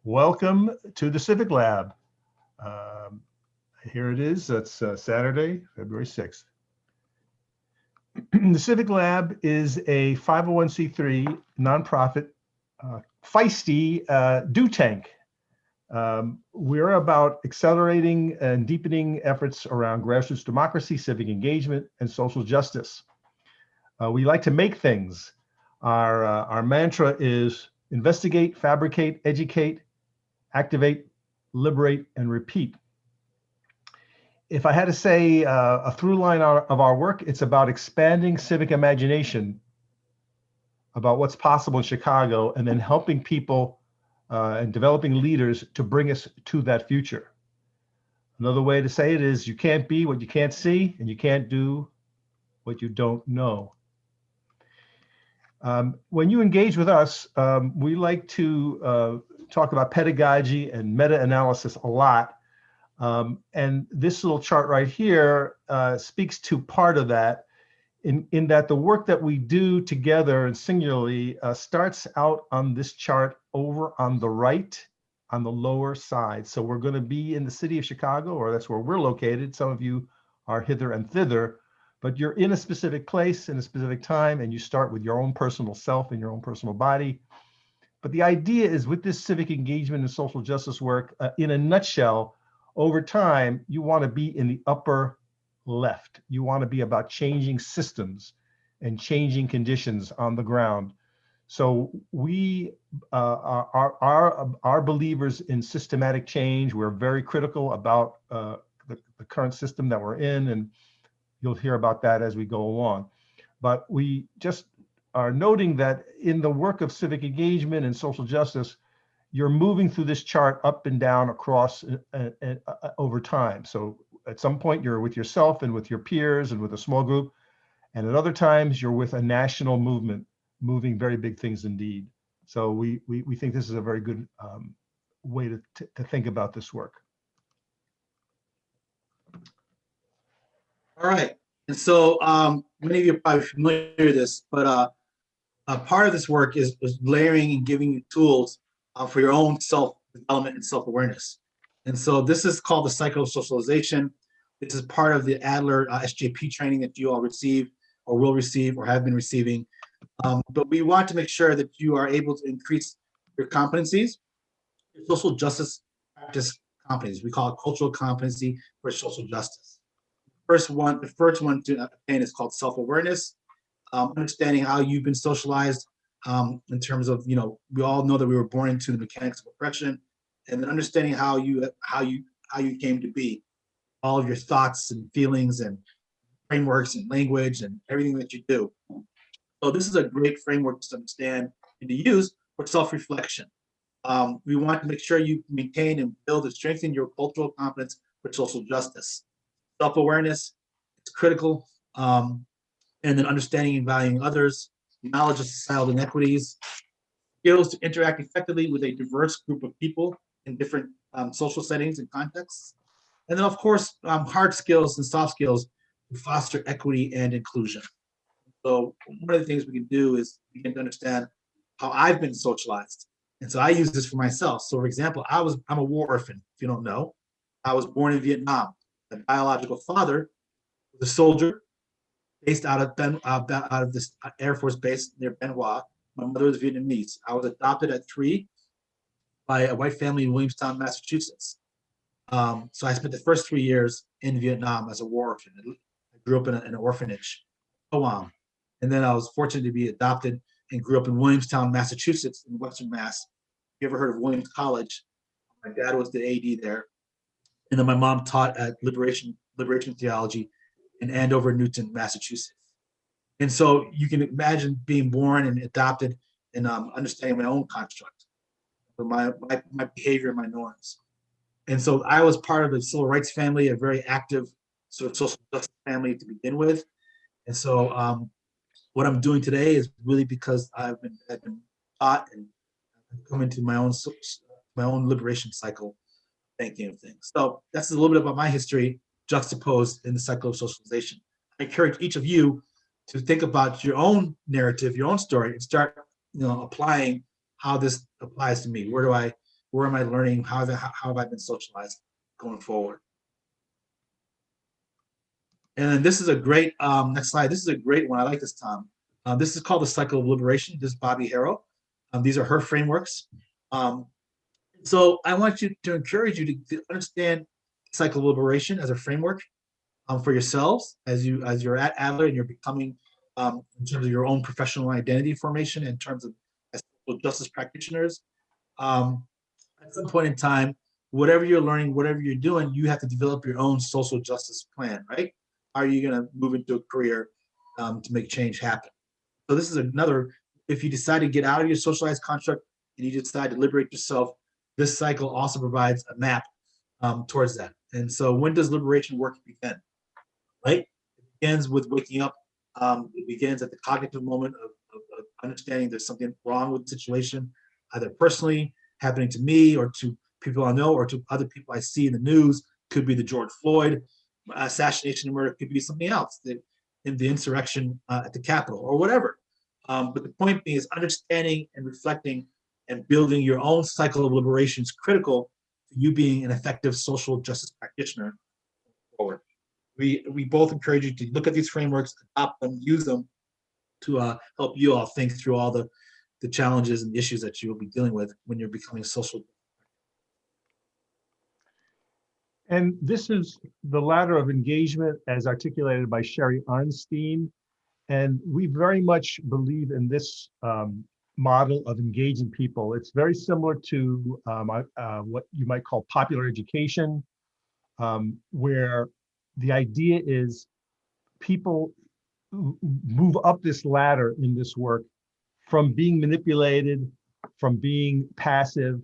Welcome to the Civic Lab. Here it is. That's Saturday, February 6th. The Civic Lab is a 501c3 nonprofit, feisty do tank. We're about accelerating and deepening efforts around grassroots democracy, civic engagement, and social justice. We like to make things. Our mantra is investigate, fabricate, educate, activate, liberate, and repeat. If I had to say a through line of our work, it's about expanding civic imagination about what's possible in Chicago, and then helping people and developing leaders to bring us to that future. Another way to say it is you can't be what you can't see, and you can't do what you don't know. When you engage with us, we like to talk about pedagogy and meta-analysis a lot. And this little chart right here speaks to part of that in that the work that we do together and singularly starts out on this chart over on the right, on the lower side. So we're going to be in the city of Chicago, or that's where we're located. Some of you are hither and thither, but you're in a specific place in a specific time, and you start with your own personal self and your own personal body. But the idea is with this civic engagement and social justice work, in a nutshell, over time, you want to be in the upper left. You want to be about changing systems and changing conditions on the ground. So we are believers in systematic change. We're very critical about the current system that we're in, and you'll hear about that as we go along. But we just are noting that in the work of civic engagement and social justice, you're moving through this chart up and down across over time. So at some point you're with yourself and with your peers and with a small group, and at other times you're with a national movement, moving very big things indeed. So we think this is a very good way to think about this work. All right, and so many of you are probably familiar with this, but a part of this work is layering and giving you tools for your own self-development and self-awareness. And so this is called the cycle of socialization. This is part of the Adler SJP training that you all receive or will receive or have been receiving. But we want to make sure that you are able to increase your competencies, your social justice practice competencies. We call it cultural competency for social justice. The first one to attain is called self-awareness, understanding how you've been socialized in terms of, we all know that we were born into the mechanics of oppression, and then understanding how you came to be, all of your thoughts and feelings and frameworks and language and everything that you do. So this is a great framework to understand and to use for self-reflection. We want to make sure you maintain and build and strengthen your cultural competence for social justice. Self-awareness is critical, and then understanding and valuing others, knowledge of societal inequities, skills to interact effectively with a diverse group of people in different social settings and contexts, and then of course hard skills and soft skills to foster equity and inclusion. So one of the things we can do is begin to understand how I've been socialized, and so I use this for myself. So for example, I'm a war orphan. If you don't know, I was born in Vietnam. My biological father was a soldier based out of this Air Force base near Ben Hoa. My mother was Vietnamese. I was adopted at 3 by a white family in Williamstown, Massachusetts. So I spent the first 3 years in Vietnam as a war orphan. I grew up in an orphanage, Poam. And then I was fortunate to be adopted and grew up in Williamstown, Massachusetts, in Western Mass. If you ever heard of Williams College? My dad was the AD there. And then my mom taught at Liberation Theology in Andover, Newton, Massachusetts. And so you can imagine being born and adopted and understanding my own construct, my behavior and my norms. And so I was part of the civil rights family, a very active sort of social justice family to begin with. And so what I'm doing today is really because I've been taught and come into my own liberation cycle thinking of things. So that's a little bit about my history juxtaposed in the cycle of socialization. I encourage each of you to think about your own narrative, your own story, and start applying how this applies to me. Where do I Where am I learning? How have I been socialized going forward? And then this is a great, next slide. This is a great one. I like this, Tom. This is called the cycle of liberation. This is Bobby Harrell. These are her frameworks. So I want you to encourage you to understand cycle of liberation as a framework for yourselves as you're at Adler and you're becoming in terms of your own professional identity formation, in terms of as social justice practitioners. At some point in time, whatever you're learning, whatever you're doing, you have to develop your own social justice plan, right? How are you going to move into a career to make change happen? So this is another, if you decide to get out of your socialized construct and you decide to liberate yourself, this cycle also provides a map towards that. And so when does liberation work begin, right? It begins with waking up. It begins at the cognitive moment of understanding there's something wrong with the situation, either personally happening to me or to people I know or to other people I see in the news. Could be the George Floyd assassination and murder, could be something else, in the insurrection at the Capitol or whatever. But the point being is understanding and reflecting and building your own cycle of liberation is critical to you being an effective social justice practitioner forward. We both encourage you to look at these frameworks, adopt them, use them to help you all think through all the challenges and issues that you will be dealing with when you're becoming a social. And this is the ladder of engagement as articulated by Sherry Arnstein. And we very much believe in this model of engaging people. It's very similar to what you might call popular education, where the idea is people move up this ladder in this work from being manipulated, from being passive,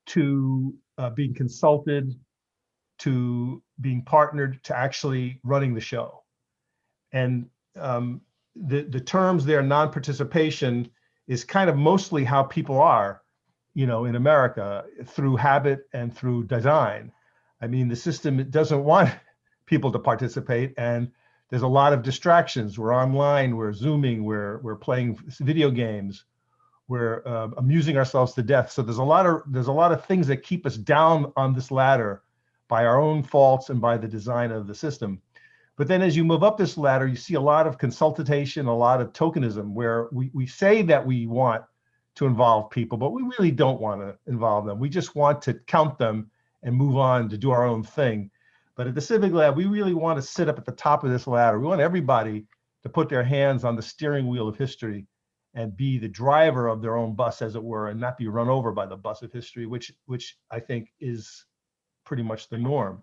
to being consulted, to being partnered, to actually running the show. And the terms there, non-participation, is kind of mostly how people are, in America, through habit and through design. I mean, the system doesn't want people to participate, and there's a lot of distractions. We're online, we're Zooming, we're playing video games, we're amusing ourselves to death. So there's a lot of things that keep us down on this ladder by our own faults and by the design of the system. But then as you move up this ladder, you see a lot of consultation, a lot of tokenism, where we say that we want to involve people, but we really don't want to involve them. We just want to count them and move on to do our own thing. But at the Civic Lab, we really want to sit up at the top of this ladder. We want everybody to put their hands on the steering wheel of history and be the driver of their own bus, as it were, and not be run over by the bus of history, which I think is pretty much the norm.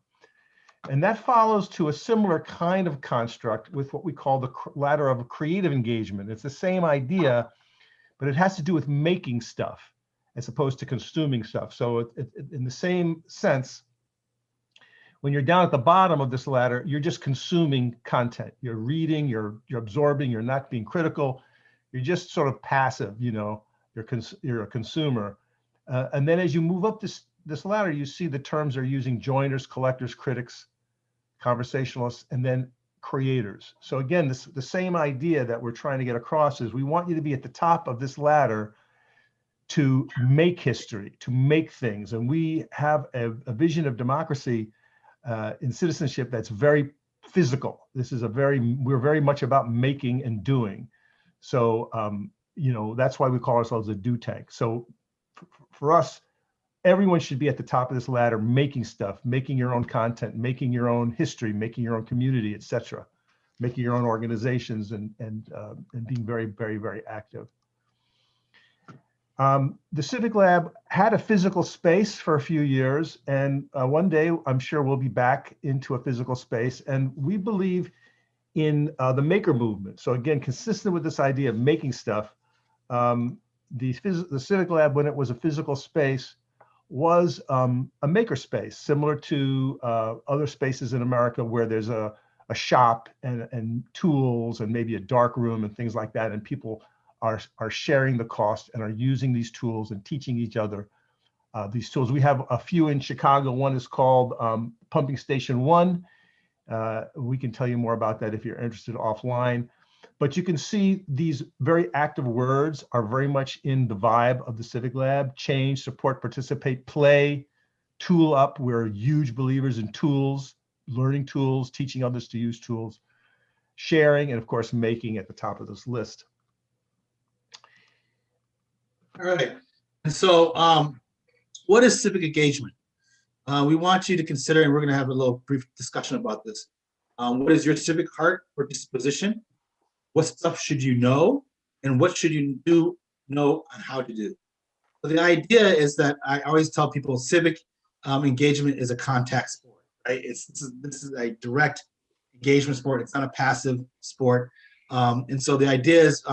And that follows to a similar kind of construct with what we call the ladder of creative engagement. It's the same idea, but it has to do with making stuff as opposed to consuming stuff. So in the same sense, when you're down at the bottom of this ladder, you're just consuming content. You're reading, you're absorbing, you're not being critical. You're just sort of passive, you're a consumer. And then as you move up this ladder, you see the terms are using joiners, collectors, critics, conversationalists, and then creators. So again, the same idea that we're trying to get across is we want you to be at the top of this ladder to make history, to make things. And we have a vision of democracy in citizenship that's very physical. We're very much about making and doing. So, that's why we call ourselves a do tank. So for us, everyone should be at the top of this ladder, making stuff, making your own content, making your own history, making your own community, etc., making your own organizations, and being very, very, very active. The Civic Lab had a physical space for a few years, and one day I'm sure we'll be back into a physical space. And we believe in the maker movement. So again, consistent with this idea of making stuff, the Civic Lab, when it was a physical space, was a maker space, similar to other spaces in America where there's a shop and tools and maybe a dark room and things like that, and people are sharing the cost and are using these tools and teaching each other these tools. We have a few in Chicago. One is called Pumping Station 1. We can tell you more about that if you're interested offline. But you can see these very active words are very much in the vibe of the Civic Lab: change, support, participate, play, tool up. We're huge believers in tools, learning tools, teaching others to use tools, sharing, and of course, making at the top of this list. All right. And so what is civic engagement? We want you to consider, and we're going to have a little brief discussion about this. What is your civic heart or disposition? What stuff should you know? And what should you know on how to do? So the idea is that I always tell people civic engagement is a contact sport, right? This is a direct engagement sport. It's not a passive sport. And so the idea is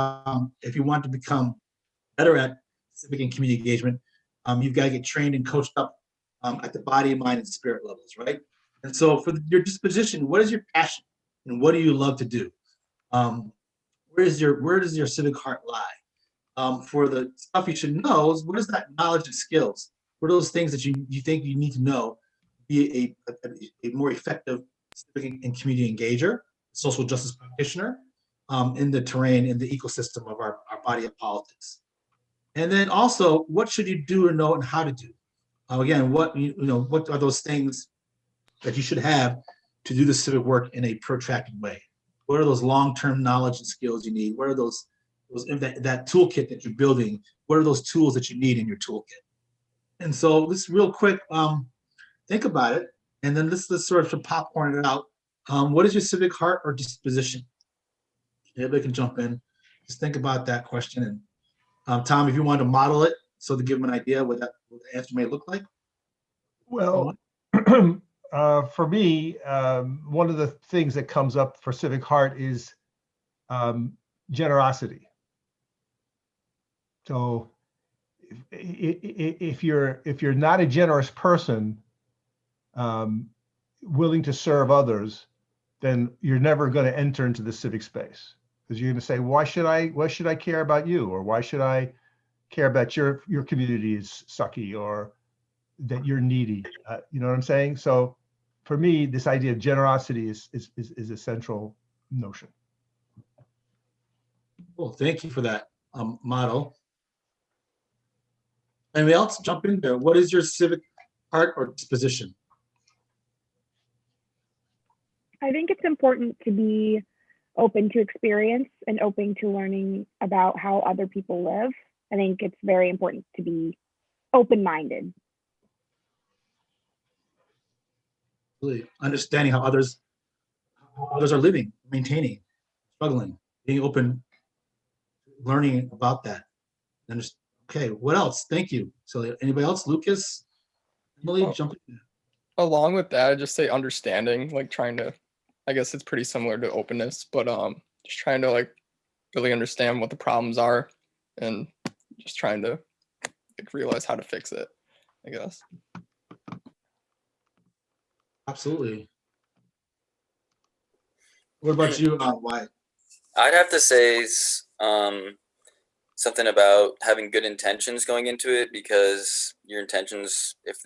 if you want to become better at civic and community engagement, you've got to get trained and coached up at the body, mind, and spirit levels, right? And so for your disposition, what is your passion and what do you love to do? Where does your civic heart lie? For the stuff you should know, what is that knowledge and skills? What are those things that you think you need to know to be a more effective civic and community engager, social justice practitioner in the terrain, in the ecosystem of our body of politics? And then also, what should you do and know and how to do? Again, what are those things that you should have to do the civic work in a protracted way? What are those long-term knowledge and skills you need? What are that toolkit that you're building? What are those tools that you need in your toolkit? And so let's real quick think about it, and then let's sort of popcorn it out. What is your civic heart or disposition? Everybody can jump in. Just think about that question. And Tom, if you want to model it, so to give them an idea what the answer may look like. Well, for me, one of the things that comes up for civic heart is generosity. So if you're not a generous person, willing to serve others, then you're never going to enter into the civic space, because you're going to say, why should I care about you, or why should I care about your community is sucky, or that you're needy? You know what I'm saying? So for me, this idea of generosity is a central notion. Well, thank you for that model. Anybody else jump in there? What is your civic heart or disposition? I think it's important to be open to experience and open to learning about how other people live. I think it's very important to be open-minded. Really understanding how others are living, maintaining, struggling, being open, learning about that. Okay, what else? Thank you. So anybody else? Lucas, Emily, jump in. Along with that, I just say understanding, like trying to, I guess it's pretty similar to openness, but just trying to like really understand what the problems are and just trying to like realize how to fix it, I guess. Absolutely. What about you, Wyatt? I'd have to say something about having good intentions going into it, because your intentions, if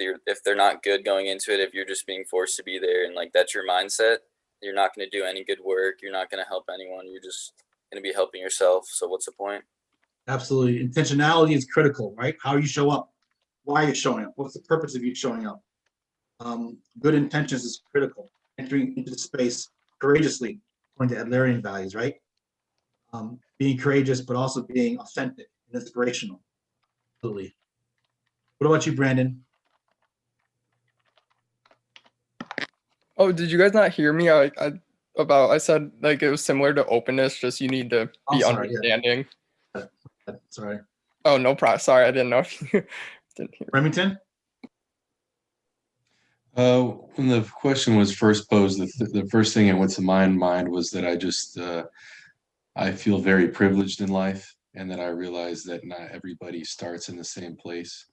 they're not good going into it, if you're just being forced to be there and like that's your mindset, you're not going to do any good work. You're not going to help anyone. You're just going to be helping yourself. So what's the point? Absolutely. Intentionality is critical, right? How you show up, why you're showing up, what's the purpose of you showing up? Good intentions is critical. Entering into the space courageously, according to Adlerian values, right? Being courageous, but also being authentic and inspirational. Absolutely. What about you, Brandon? Oh, did you guys not hear me? I said like it was similar to openness, just you need to be understanding. Yeah. Sorry. Oh, no problem. Sorry, I didn't know if you didn't hear. Remington? When the question was first posed, the first thing that went to my mind was that I feel very privileged in life, and that I realize that not everybody starts in the same place.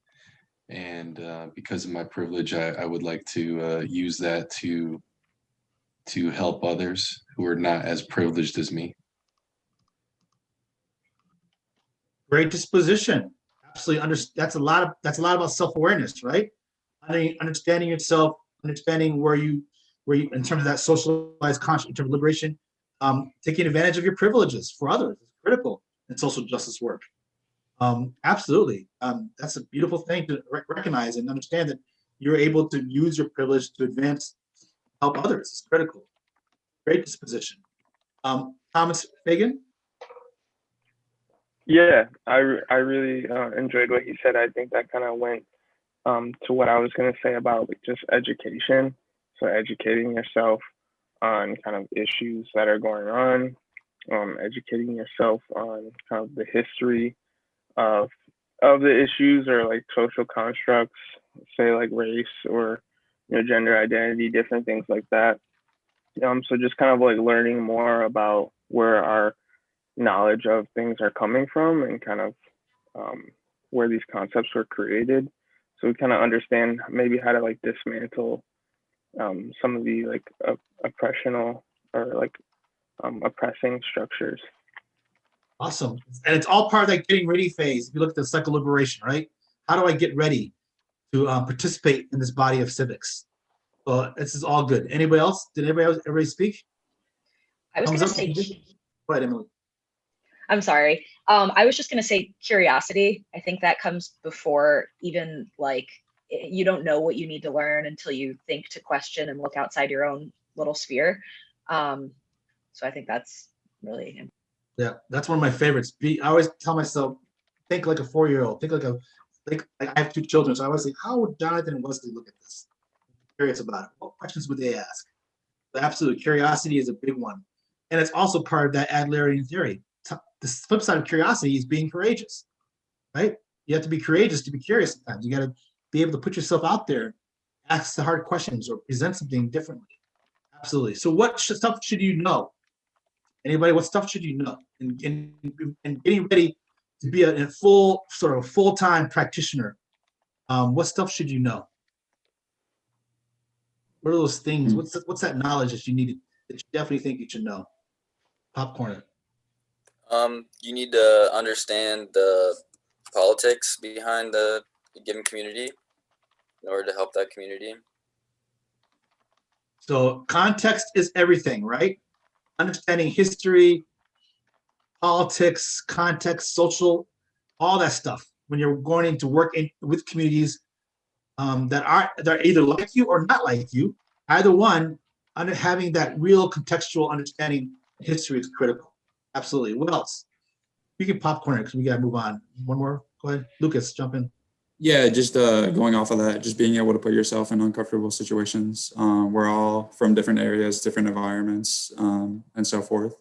And because of my privilege, I would like to use that to help others who are not as privileged as me. Great disposition. Absolutely. That's a lot about self-awareness, right? Understanding yourself, understanding where you in terms of that socialized conscious, in terms of liberation, Taking advantage of your privileges for others is critical in social justice work. Absolutely. That's a beautiful thing to recognize and understand that you're able to use your privilege to advance, help others. It's critical. Great disposition. Thomas Fagan? Yeah, I really enjoyed what he said. I think that kind of went to what I was going to say about like, just education. So educating yourself on kind of issues that are going on, educating yourself on kind of the history of the issues or like social constructs, say like race or gender identity, different things like that. So just kind of like learning more about where our knowledge of things are coming from and kind of where these concepts were created. So we kind of understand maybe how to like dismantle some of the like oppressional or like oppressing structures. Awesome. And it's all part of that getting ready phase. If you look at the cycle liberation, right? How do I get ready to participate in this body of civics? Well, this is all good. Anybody else? Did everybody speak? I was going to say, Go ahead, Emily. I'm sorry. I was just going to say curiosity. I think that comes before even like, you don't know what you need to learn until you think to question and look outside your own little sphere. So I think that's really important. Yeah, that's one of my favorites. I always tell myself, think like a 4-year-old. Think I have 2 children, so I always think, how would Jonathan and Wesley look at this? I'm curious about it. What questions would they ask? But absolutely, curiosity is a big one, and it's also part of that Adlerian theory. The flip side of curiosity is being courageous, right? You have to be courageous to be curious sometimes. You got to be able to put yourself out there, ask the hard questions, or present something differently. Absolutely. So what stuff should you know? Anybody, what stuff should you know? And getting ready to be a full-time practitioner, what stuff should you know? What are those things? What's that knowledge that you need, that you definitely think you should know? Popcorn it. You need to understand the politics behind the given community in order to help that community. So context is everything, right? Understanding history, politics, context, social, all that stuff. When you're going into work with communities that are either like you or not like you, either one, having that real contextual understanding of history is critical. Absolutely. What else? We can popcorn it because we got to move on. One more. Go ahead. Lucas, jump in. Yeah, just going off of that, just being able to put yourself in uncomfortable situations. We're all from different areas, different environments, and so forth.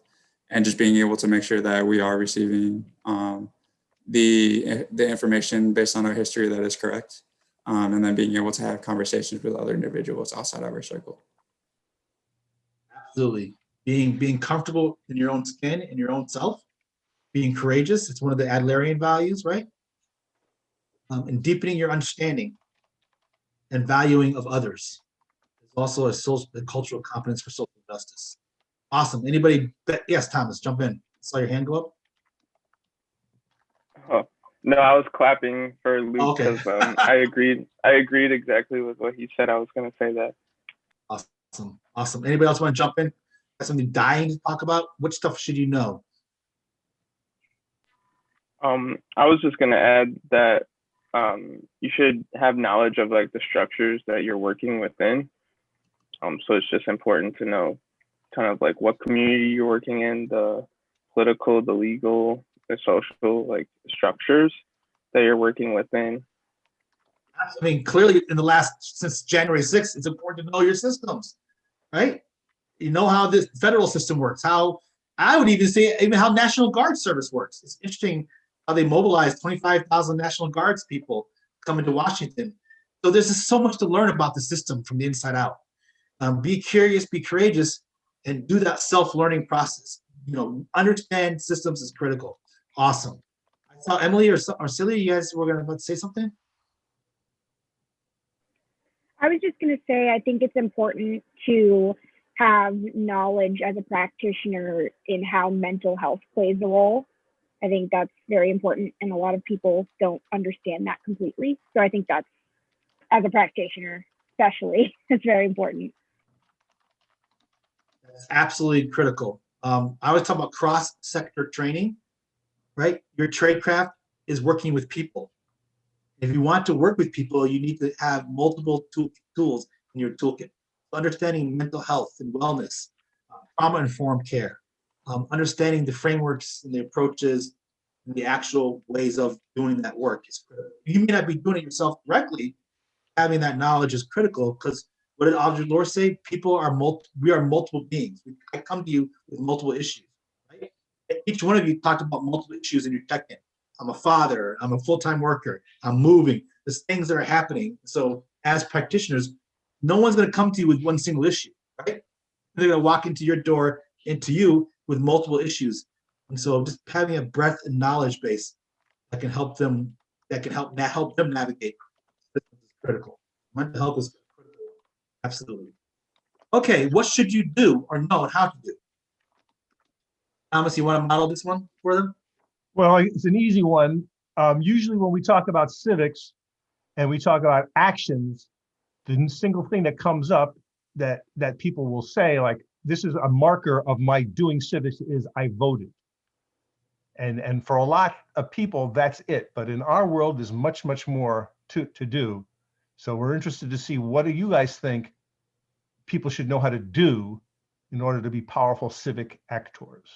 And just being able to make sure that we are receiving the information based on our history that is correct. And then being able to have conversations with other individuals outside of our circle. Absolutely. Being comfortable in your own skin, in your own self. Being courageous. It's one of the Adlerian values, right? And deepening your understanding and valuing of others. It's also a cultural competence for social justice. Awesome. Anybody? Yes, Thomas, jump in. Saw your hand go up. Oh, no, I was clapping for Luke Okay. because I agreed exactly with what he said. I was going to say that. Awesome. Anybody else want to jump in? Got something dying to talk about? Which stuff should you know? I was just going to add that you should have knowledge of like the structures that you're working within. So it's just important to know kind of like what community you're working in, the political, the legal, the social like structures that you're working within. I mean, clearly since January 6th, it's important to know your systems, right? You know how this federal system works, how I would even say even how National Guard service works. It's interesting how they mobilized 25,000 National Guards people coming to Washington. So there's just so much to learn about the system from the inside out. Be curious, be courageous, and do that self-learning process. Understand systems is critical. Awesome. I saw Emily or Celia, you guys were going to say something? I was just going to say, I think it's important to have knowledge as a practitioner in how mental health plays a role. I think that's very important, and a lot of people don't understand that completely. So I think that's, as a practitioner especially, it's very important. That's absolutely critical. I always talk about cross-sector training, right? Your tradecraft is working with people. If you want to work with people, you need to have multiple tools in your toolkit. Understanding mental health and wellness, trauma-informed care, understanding the frameworks and the approaches and the actual ways of doing that work is critical. You may not be doing it yourself directly. Having that knowledge is critical because what did Audre Lorde say? We are multiple beings. I come to you with multiple issues, right? Each one of you talked about multiple issues in your check-in. I'm a father, I'm a full-time worker, I'm moving, there's things that are happening. So as practitioners, no one's gonna come to you with one single issue, right? They're gonna walk into your door, into you with multiple issues. And so just having a breadth and knowledge base that can help them navigate is critical. Mental health is critical, absolutely. Okay, what should you do or know and how to do? Thomas, you wanna model this one for them? Well, it's an easy one. Usually when we talk about civics and we talk about actions, the single thing that comes up that people will say, like, this is a marker of my doing civics is I voted. And for a lot of people, that's it. But in our world, there's much, much more to do. So we're interested to see, what do you guys think people should know how to do in order to be powerful civic actors?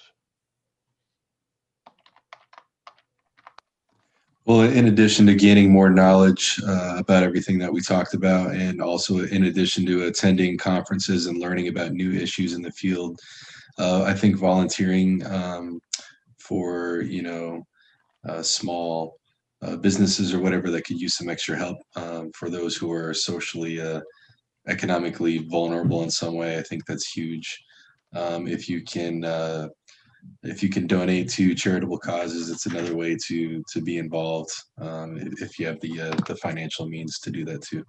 Well, in addition to gaining more knowledge about everything that we talked about, and also in addition to attending conferences and learning about new issues in the field, I think volunteering for, small businesses or whatever that could use some extra help for those who are socially, economically vulnerable in some way, I think that's huge. If you can donate to charitable causes, it's another way to be involved, if you have the financial means to do that too.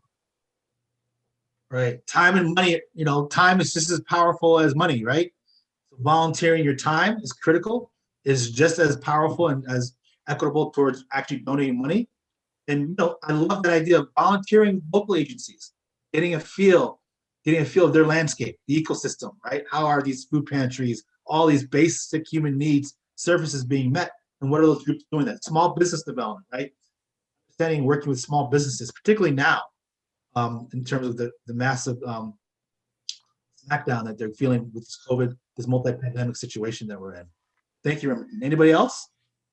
Right. Time and money, time is just as powerful as money, right? So volunteering your time is critical, is just as powerful and as equitable towards actually donating money. And I love that idea of volunteering local agencies, getting a feel of their landscape, the ecosystem, right? How are these food pantries, all these basic human needs, services being met, and what are those groups doing that? Small business development, right? Studying, working with small businesses, particularly now, in terms of the massive smackdown that they're feeling with this COVID, this multi-pandemic situation that we're in. Thank you, Remington. Anybody else?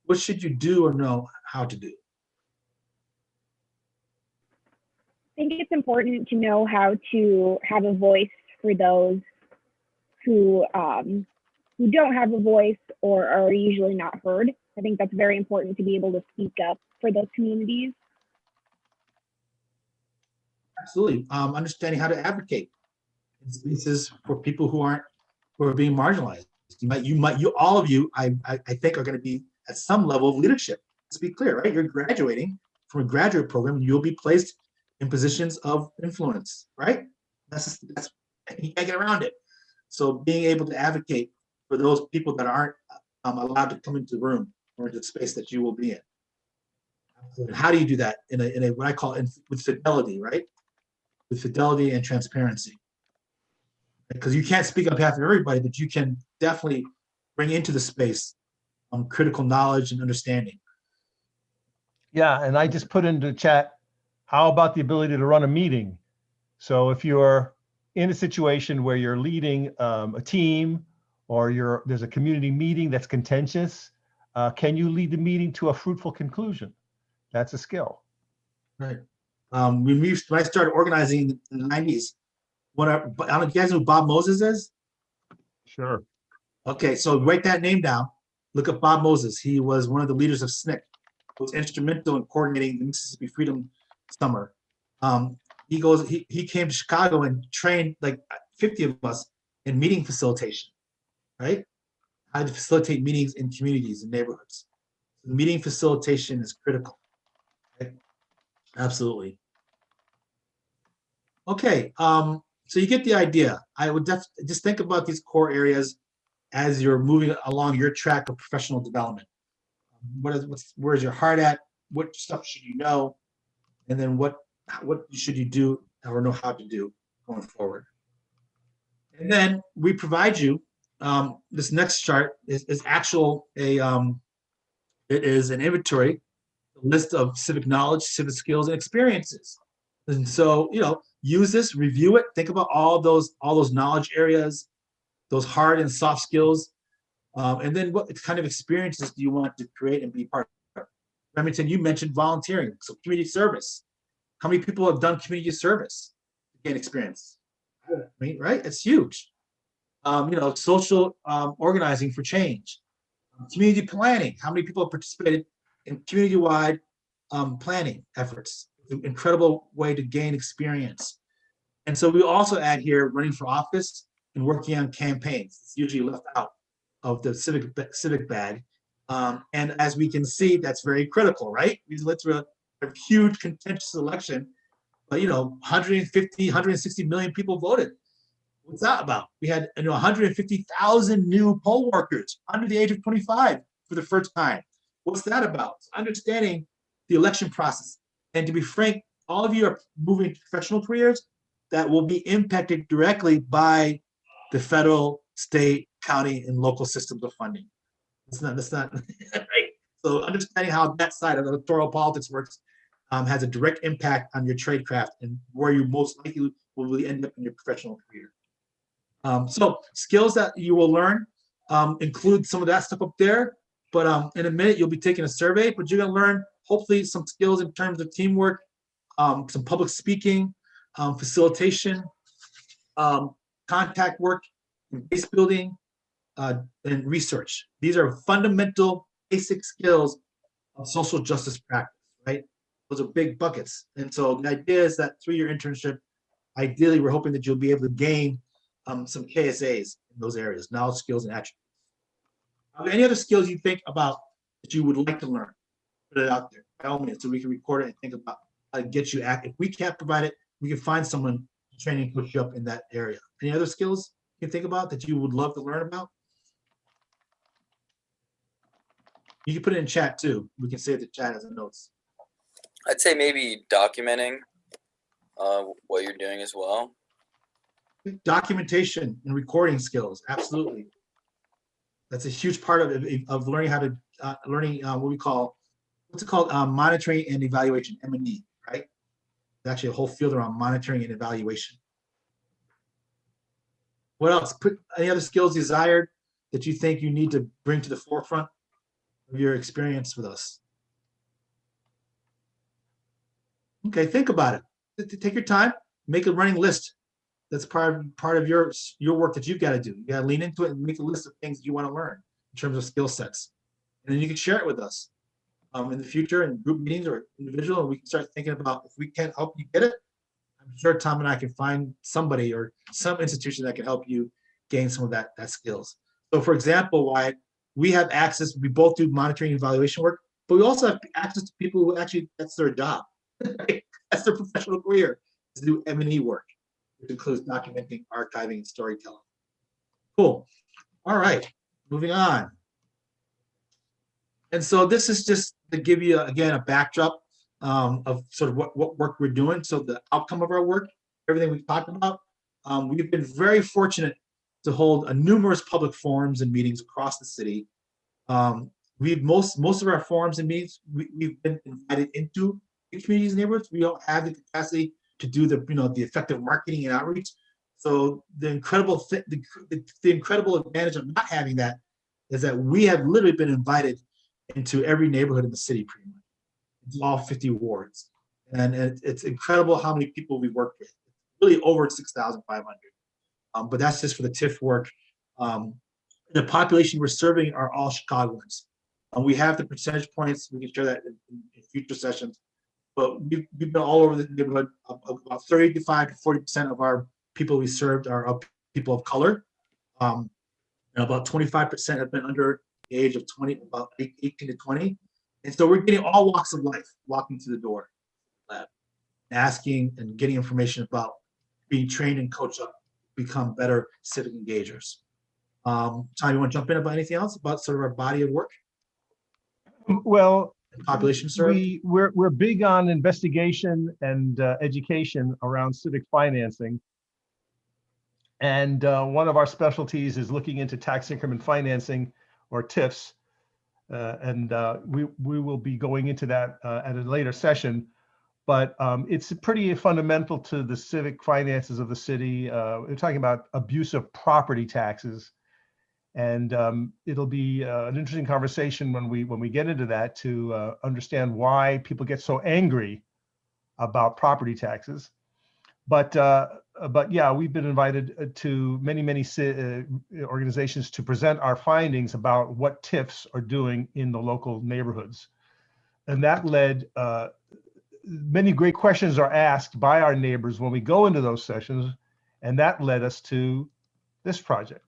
What should you do or know how to do? I think it's important to know how to have a voice for those who don't have a voice or are usually not heard. I think that's very important to be able to speak up for those communities. Absolutely. Understanding how to advocate in spaces for people who are being marginalized. All of you, I think, are going to be at some level of leadership. Let's be clear, right? You're graduating from a graduate program, and you'll be placed in positions of influence, right? That's you can't get around it. So being able to advocate for those people that aren't allowed to come into the room or into the space that you will be in. And how do you do that in a what I call with fidelity, right? With fidelity and transparency. Because you can't speak on behalf of everybody, but you can definitely bring into the space critical knowledge and understanding. Yeah, and I just put into chat, how about the ability to run a meeting? So if you're in a situation where you're leading a team, or there's a community meeting that's contentious, can you lead the meeting to a fruitful conclusion? That's a skill. Right. When I started organizing in the 90s, I don't know if you guys know who Bob Moses is? Sure. Okay, so write that name down. Look up Bob Moses. He was one of the leaders of SNCC. He was instrumental in coordinating the Mississippi Freedom Summer. He came to Chicago and trained like 50 of us in meeting facilitation, right? How to facilitate meetings in communities and neighborhoods. So meeting facilitation is critical. Okay? Absolutely. Okay, so you get the idea. I would just think about these core areas as you're moving along your track of professional development. Where's your heart at? What stuff should you know? And then what should you do or know how to do going forward? And then we provide you This next chart is actual it is an inventory, a list of civic knowledge, civic skills, and experiences. And so, use this, review it, think about all those knowledge areas, those hard and soft skills, and then what kind of experiences do you want to create and be part of? Remington, you mentioned volunteering, so community service. How many people have done community service to gain experience? I mean, right? It's huge. Social organizing for change. Community planning. How many people have participated in community-wide planning efforts? Incredible way to gain experience. And so we also add here running for office and working on campaigns. It's usually left out of the civic bag. And as we can see, that's very critical, right? We went through a huge contentious election, but 150, 160 million people voted. What's that about? We had 150,000 new poll workers under the age of 25 for the first time. What's that about? It's understanding the election process. And to be frank, all of you are moving to professional careers that will be impacted directly by the federal, state, county, and local systems of funding. That's not right. So understanding how that side of electoral politics works has a direct impact on your trade craft and where you most likely will really end up in your professional career. So skills that you will learn include some of that stuff up there, but in a minute you'll be taking a survey, but you're gonna learn hopefully some skills in terms of teamwork, some public speaking, facilitation, contact work, base building, and research. These are fundamental basic skills of social justice practice, right? Those are big buckets. And so the idea is that through your internship, ideally we're hoping that you'll be able to gain some KSAs in those areas, knowledge, skills, and attributes. Are there any other skills you think about that you would like to learn? Put it out there, by all means, so we can record it and think about how to get you active. If we can't provide it, we can find someone to train and coach you up in that area. Any other skills you can think about that you would love to learn about? You can put it in chat too. We can save the chat as a notes. I'd say maybe documenting what you're doing as well. Documentation and recording skills, absolutely. That's a huge part of learning how to what's it called, monitoring and evaluation, M&E, right? There's actually a whole field around monitoring and evaluation. What else? Any other skills desired that you think you need to bring to the forefront of your experience with us? Okay, think about it. Take your time, make a running list. That's part of your work that you've got to do. You got to lean into it and make a list of things you want to learn in terms of skill sets. And then you can share it with us in the future in group meetings or individual, and we can start thinking about if we can't help you get it. I'm sure Tom and I can find somebody or some institution that can help you gain some of that skills. So for example, Wyatt, we have access, we both do monitoring and evaluation work, but we also have access to people who actually, that's their job. That's their professional career, is to do M&E work, which includes documenting, archiving, and storytelling. Cool. All right, moving on. And so this is just to give you, again, a backdrop of sort of what work we're doing. So the outcome of our work, everything we've talked about, we've been very fortunate to hold numerous public forums and meetings across the city. Most of our forums and meetings, we've been invited into the communities and neighborhoods. We don't have the capacity to do the effective marketing and outreach. So the incredible advantage of not having that is that we have literally been invited into every neighborhood in the city, pretty much, into all 50 wards. And it's incredible how many people we work with. Really over 6,500. But that's just for the TIF work. The population we're serving are all Chicagoans. We have the percentage points. We can share that in future sessions. But we've been all over the neighborhood. About 35 to 40% of our people we served are people of color. And about 25% have been under the age of 20, about 18 to 20. And so we're getting all walks of life walking through the door, asking and getting information about being trained and coached up to become better civic engagers. Tom, you want to jump in about anything else about sort of our body of work? Well, population served? We're big on investigation and education around civic financing. And one of our specialties is looking into tax increment financing, or TIFs. And we will be going into that at a later session. But it's pretty fundamental to the civic finances of the city. We're talking about abuse of property taxes. And it'll be an interesting conversation when we get into that to understand why people get so angry about property taxes. But yeah, we've been invited to many organizations to present our findings about what TIFs are doing in the local neighborhoods. And that led, many great questions are asked by our neighbors when we go into those sessions. And that led us to this project.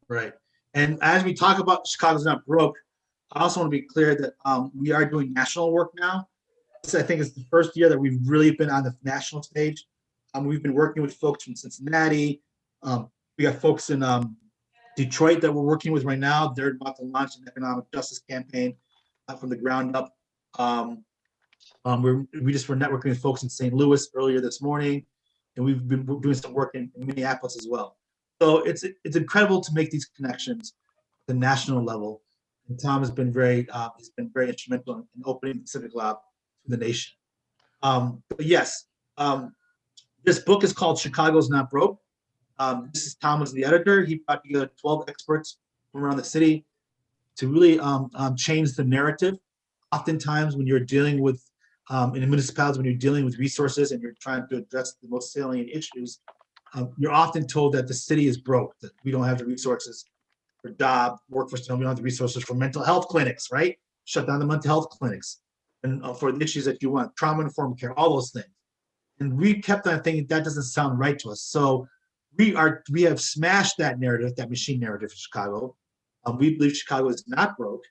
Right. And as we talk about Chicago's Not Broke, I also want to be clear that we are doing national work now. This, I think, is the first year that we've really been on the national stage. We've been working with folks from Cincinnati. We got folks in Detroit that we're working with right now. They're about to launch an economic justice campaign from the ground up. We just were networking with folks in St. Louis earlier this morning, and we've been doing some work in Minneapolis as well. So it's incredible to make these connections at the national level. And Tom has been very instrumental in opening the Civic Lab to the nation. But yes, this book is called Chicago's Not Broke. This is Tom was the editor. He brought together 12 experts from around the city to really change the narrative. Oftentimes when you're dealing with, in municipalities, when you're dealing with resources and you're trying to address the most salient issues, you're often told that the city is broke, that we don't have the resources for job, workforce, we don't have the resources for mental health clinics, right? Shut down the mental health clinics. And for the issues that you want, trauma-informed care, all those things. And we kept on thinking that doesn't sound right to us. So we have smashed that narrative, that machine narrative in Chicago. We believe Chicago is not broke.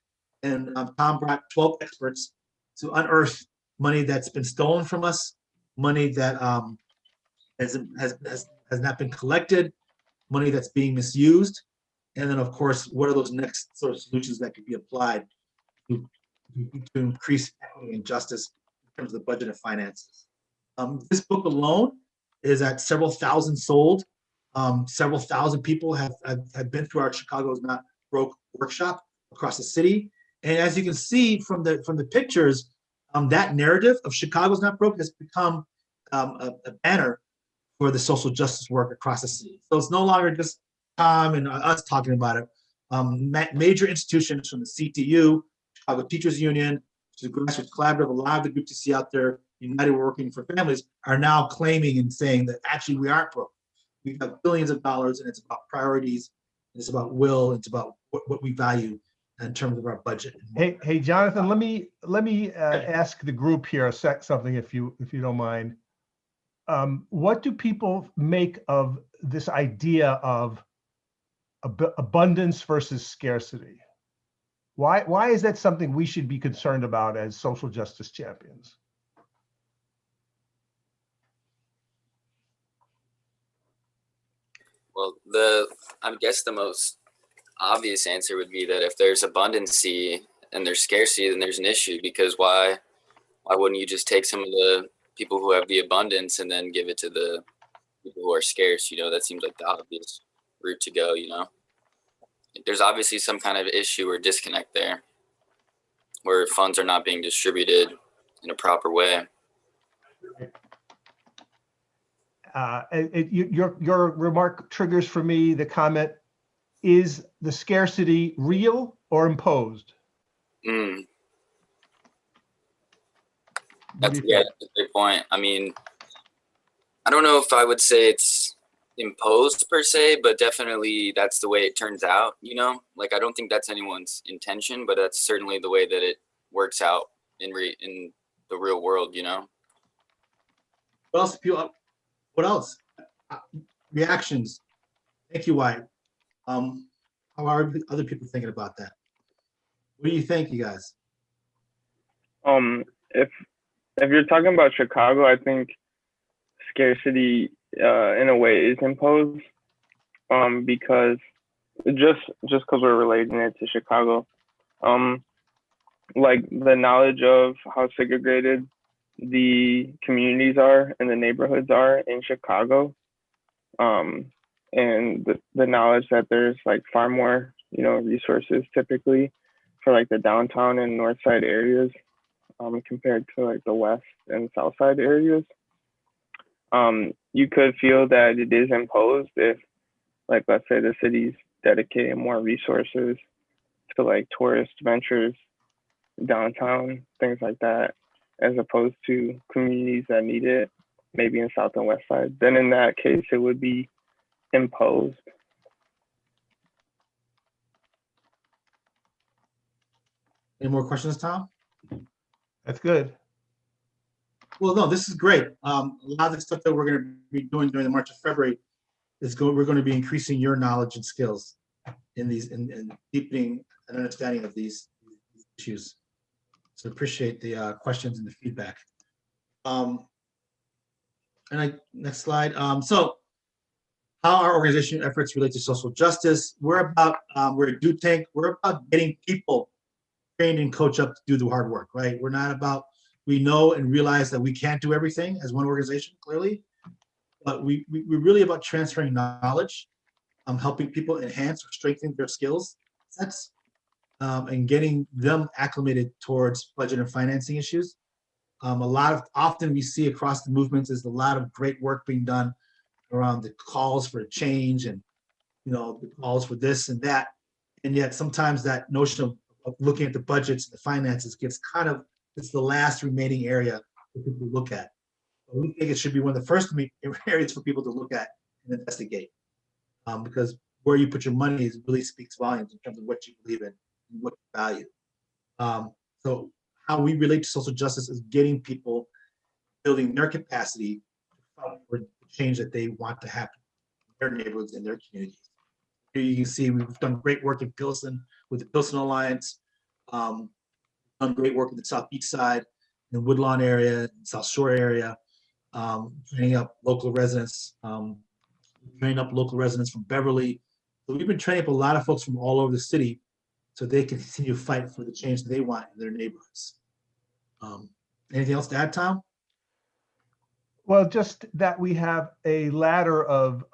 And Tom brought 12 experts to unearth money that's been stolen from us, money that has not been collected, money that's being misused, and then of course, what are those next sort of solutions that could be applied to increase equity and justice in terms of the budget and finances. This book alone is at several thousand sold. Several thousand people have been through our Chicago's Not Broke workshop across the city. And as you can see from the pictures, that narrative of Chicago's Not Broke has become a banner for the social justice work across the city. So it's no longer just Tom and us talking about it. Major institutions from the CTU, Chicago Teachers Union, to the Grassroots Collaborative, a lot of the groups you see out there, United Working for Families, are now claiming and saying that actually we aren't broke. We've got billions of dollars, and it's about priorities, it's about will, it's about what we value in terms of our budget. Hey, Jonathan, let me ask the group here something, if you don't mind. What do people make of this idea of abundance versus scarcity? Why is that something we should be concerned about as social justice champions? Well, I guess the most obvious answer would be that if there's abundancy and there's scarcity, then there's an issue, because why wouldn't you just take some of the people who have the abundance and then give it to the people who are scarce? That seems like the obvious route to go. There's obviously some kind of issue or disconnect there where funds are not being distributed in a proper way. Your remark triggers for me the comment, is the scarcity real or imposed? That's a good point. I mean, I don't know if I would say it's imposed per se, but definitely that's the way it turns out, Like, I don't think that's anyone's intention, but that's certainly the way that it works out in the real world, What else? Reactions. Thank you, Wyatt. How are other people thinking about that? What do you think, you guys? If you're talking about Chicago, I think scarcity in a way is imposed, because just because we're relating it to Chicago, like the knowledge of how segregated the communities are and the neighborhoods are in Chicago, and the knowledge that there's like far more, you know, resources typically for like the downtown and north side areas compared to like the west and south side areas. You could feel that it is imposed if, like, let's say the city's dedicating more resources to like tourist ventures downtown, things like that, as opposed to communities that need it, maybe in south and west side. Then in that case, it would be imposed. Any more questions, Tom? That's good. Well, no, this is great. A lot of the stuff that we're going to be doing during the March of February we're going to be increasing your knowledge and skills in these and deepening an understanding of these issues. So appreciate the questions and the feedback. Next slide. So how our organization efforts relate to social justice. We're a do tank. We're about getting people trained and coached up to do the hard work, right? We're not about, we know and realize that we can't do everything as one organization, clearly, but we're really about transferring knowledge, helping people enhance or strengthen their skills sets, and getting them acclimated towards budget and financing issues. Often we see across the movements is a lot of great work being done around the calls for change and, you know, the calls for this and that. And yet sometimes that notion of looking at the budgets and the finances gets it's the last remaining area for people to look at. But we think it should be one of the first areas for people to look at and investigate. Because where you put your money really speaks volumes in terms of what you believe in and what you value. So how we relate to social justice is getting people building their capacity to fight for the change that they want to happen in their neighborhoods and their communities. Here you can see we've done great work in Pilsen with the Pilsen Alliance, done great work in the South Beach side, in the Woodlawn area, South Shore area, training up local residents, from Beverly. So we've been training up a lot of folks from all over the city so they can continue to fight for the change that they want in their neighborhoods. Anything else to add, Tom? Well, just that we have a ladder of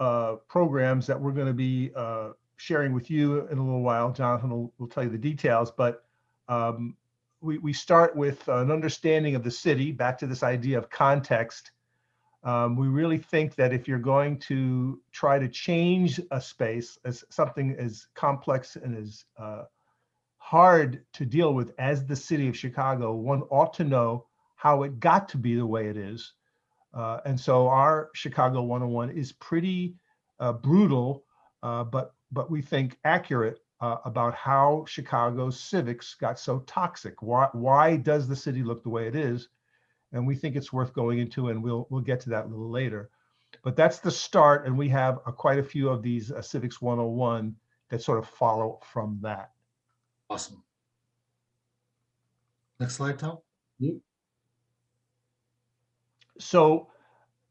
programs that we're going to be sharing with you in a little while. Jonathan will tell you the details, but we start with an understanding of the city, back to this idea of context. We really think that if you're going to try to change a space as something as complex and as hard to deal with as the city of Chicago, one ought to know how it got to be the way it is. And so our Chicago 101 is pretty brutal, but we think accurate about how Chicago's civics got so toxic. Why does the city look the way it is? And we think it's worth going into, and we'll get to that a little later. But that's the start, and we have quite a few of these Civics 101 that sort of follow from that. Awesome. Next slide, Tom. So,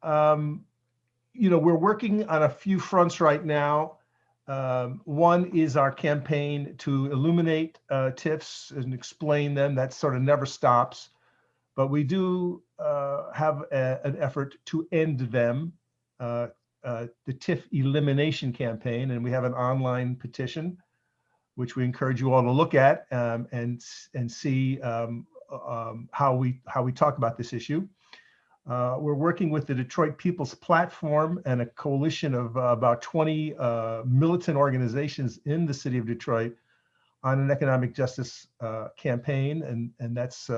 you know, we're working on a few fronts right now. One is our campaign to illuminate TIFs and explain them. That sort of never stops. But we do have an effort to end them, the TIF elimination campaign, and we have an online petition, which we encourage you all to look at and see how we talk about this issue. We're working with the Detroit People's Platform and a coalition of about 20 militant organizations in the city of Detroit on an economic justice campaign, and that's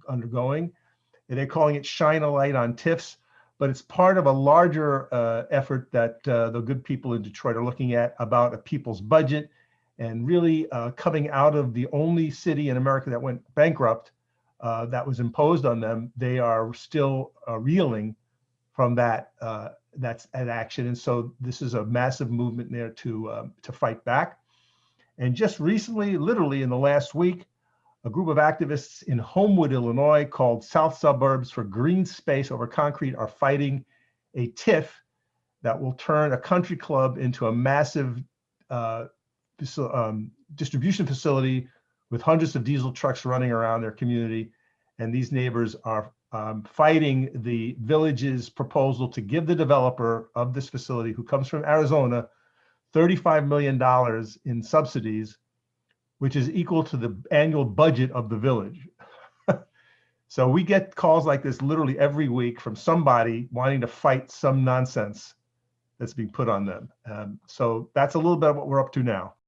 undergoing. And they're calling it Shine a Light on TIFs, but it's part of a larger effort that the good people in Detroit are looking at about a people's budget and really coming out of the only city in America that went bankrupt that was imposed on them. They are still reeling from that action. And so this is a massive movement there to fight back. And just recently, literally in the last week, a group of activists in Homewood, Illinois, called South Suburbs for Green Space Over Concrete are fighting a TIF that will turn a country club into a massive distribution facility with hundreds of diesel trucks running around their community. And these neighbors are fighting the village's proposal to give the developer of this facility, who comes from Arizona, $35 million in subsidies, which is equal to the annual budget of the village. So we get calls like this literally every week from somebody wanting to fight some nonsense that's being put on them. So that's a little bit of what we're up to now.